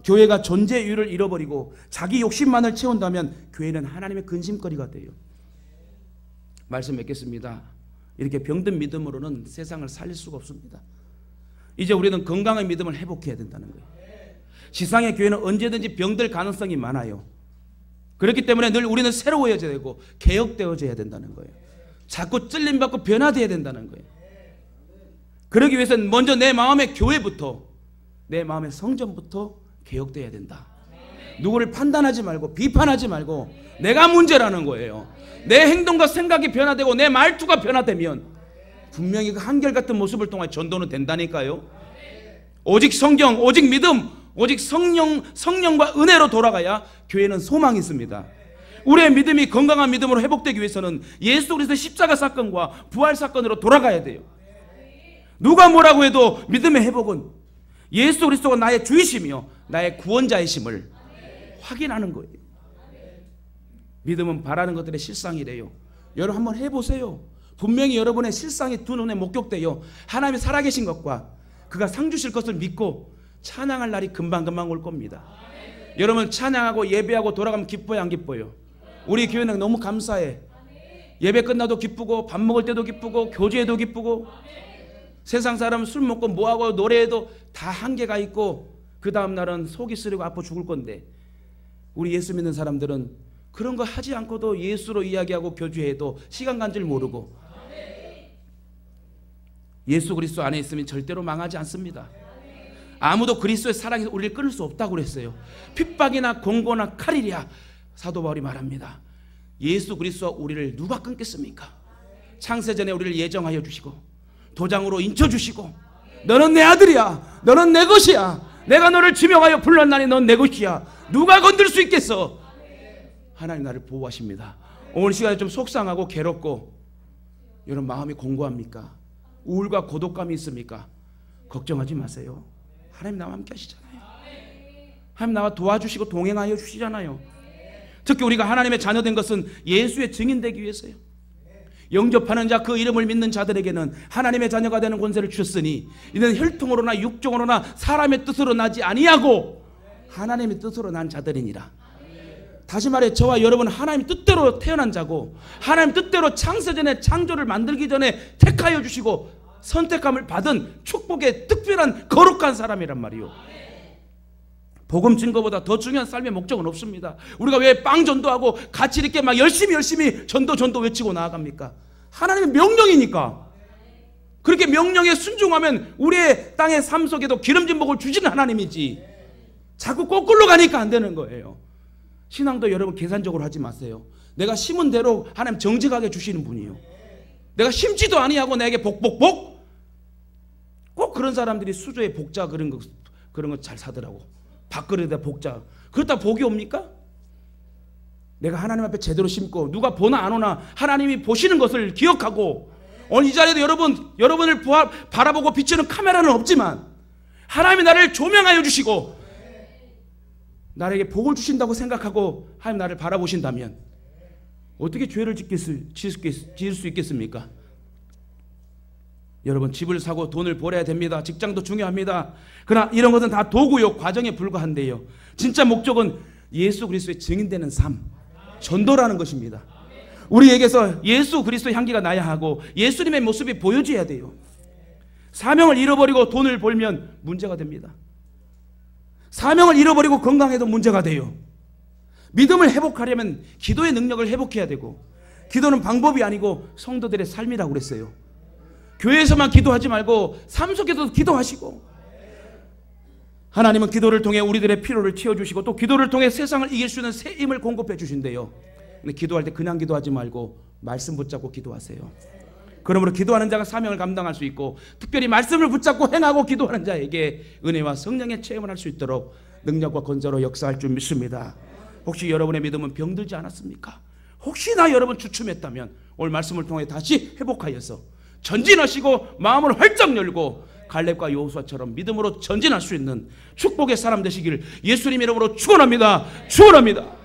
교회가 존재 이유를 잃어버리고 자기 욕심만을 채운다면 교회는 하나님의 근심거리가 돼요. 말씀 맺겠습니다. 이렇게 병든 믿음으로는 세상을 살릴 수가 없습니다. 이제 우리는 건강한 믿음을 회복해야 된다는 거예요. 지상의 교회는 언제든지 병들 가능성이 많아요. 그렇기 때문에 늘 우리는 새로워져야 되고 개혁되어져야 된다는 거예요. 자꾸 찔림받고 변화되어야 된다는 거예요. 그러기 위해서는 먼저 내 마음의 교회부터, 내 마음의 성전부터 개혁되어야 된다. 누구를 판단하지 말고 비판하지 말고 내가 문제라는 거예요. 내 행동과 생각이 변화되고 내 말투가 변화되면 분명히 그 한결같은 모습을 통해 전도는 된다니까요. 오직 성경, 오직 믿음, 오직 성령과 은혜로 돌아가야 교회는 소망이 있습니다. 우리의 믿음이 건강한 믿음으로 회복되기 위해서는 예수 그리스도의 십자가 사건과 부활 사건으로 돌아가야 돼요. 누가 뭐라고 해도 믿음의 회복은 예수 그리스도가 나의 주이시며 나의 구원자이심을 확인하는 거예요. 믿음은 바라는 것들의 실상이래요. 여러분 한번 해보세요. 분명히 여러분의 실상이 두 눈에 목격돼요. 하나님이 살아계신 것과 그가 상 주실 것을 믿고 찬양할 날이 금방금방 올 겁니다. 여러분 찬양하고 예배하고 돌아가면 기뻐요, 안 기뻐요? 우리 교회는 너무 감사해. 예배 끝나도 기쁘고 밥 먹을 때도 기쁘고 교제에도 기쁘고 세상 사람은 술 먹고 뭐하고 노래해도 다 한계가 있고 그 다음 날은 속이 쓰리고 아파 죽을 건데 우리 예수 믿는 사람들은 그런 거 하지 않고도 예수로 이야기하고 교제해도 시간 간 줄 모르고 예수 그리스도 안에 있으면 절대로 망하지 않습니다. 아무도 그리스도의 사랑이 우리를 끊을 수 없다고 그랬어요. 핍박이나 공고나 칼이랴 사도 바울이 말합니다. 예수 그리스도와 우리를 누가 끊겠습니까? 창세전에 우리를 예정하여 주시고 도장으로 인쳐주시고 너는 내 아들이야, 너는 내 것이야, 내가 너를 지명하여 불렀나니 넌 내 것이야, 누가 건들 수 있겠어? 하나님 나를 보호하십니다. 오늘 시간에 좀 속상하고 괴롭고 여러분 마음이 공고합니까? 우울과 고독감이 있습니까? 걱정하지 마세요. 하나님 나와 함께 하시잖아요. 하나님 나와 도와주시고 동행하여 주시잖아요. 특히 우리가 하나님의 자녀된 것은 예수의 증인되기 위해서요. 영접하는 자, 그 이름을 믿는 자들에게는 하나님의 자녀가 되는 권세를 주셨으니 이는 혈통으로나 육종으로나 사람의 뜻으로 나지 아니하고 하나님의 뜻으로 난 자들이니라. 다시 말해 저와 여러분은 하나님 뜻대로 태어난 자고 하나님 뜻대로 창세전에 창조를 만들기 전에 택하여 주시고 선택함을 받은 축복의 특별한 거룩한 사람이란 말이요. 복음 증거보다 더 중요한 삶의 목적은 없습니다. 우리가 왜 빵 전도하고 같이 이렇게 막 열심히 전도 외치고 나아갑니까? 하나님의 명령이니까. 그렇게 명령에 순종하면 우리의 땅의 삶 속에도 기름진 복을 주시는 하나님이지 자꾸 거꾸로 가니까 안 되는 거예요. 신앙도 여러분 계산적으로 하지 마세요. 내가 심은 대로 하나님 정직하게 주시는 분이에요. 내가 심지도 아니하고 내게 복 꼭 그런 사람들이 수조에 복자 그런 거 잘 사더라고. 밥그릇에다 복자. 그렇다 복이 옵니까? 내가 하나님 앞에 제대로 심고 누가 보나 안 오나 하나님이 보시는 것을 기억하고 오늘 이 자리에도 여러분을 바라보고 비추는 카메라는 없지만 하나님이 나를 조명하여 주시고 나에게 복을 주신다고 생각하고 하나님 나를 바라보신다면 어떻게 죄를 지을 수 있겠습니까? 여러분 집을 사고 돈을 벌어야 됩니다. 직장도 중요합니다. 그러나 이런 것은 다 도구요, 과정에 불과한데요. 진짜 목적은 예수 그리스도의 증인되는 삶, 전도라는 것입니다. 우리에게서 예수 그리스도의 향기가 나야 하고 예수님의 모습이 보여져야 돼요. 사명을 잃어버리고 돈을 벌면 문제가 됩니다. 사명을 잃어버리고 건강해도 문제가 돼요. 믿음을 회복하려면 기도의 능력을 회복해야 되고 기도는 방법이 아니고 성도들의 삶이라고 그랬어요. 교회에서만 기도하지 말고 삶 속에서도 기도하시고 하나님은 기도를 통해 우리들의 필요를 채워주시고 또 기도를 통해 세상을 이길 수 있는 새 힘을 공급해 주신대요. 근데 기도할 때 그냥 기도하지 말고 말씀 붙잡고 기도하세요. 그러므로 기도하는 자가 사명을 감당할 수 있고 특별히 말씀을 붙잡고 행하고 기도하는 자에게 은혜와 성령의 체험을 할 수 있도록 능력과 권세로 역사할 줄 믿습니다. 혹시 여러분의 믿음은 병들지 않았습니까? 혹시나 여러분 주춤했다면 오늘 말씀을 통해 다시 회복하여서 전진하시고 마음을 활짝 열고 갈렙과 여호수아처럼 믿음으로 전진할 수 있는 축복의 사람 되시길 예수님 이름으로 축원합니다. 축원합니다.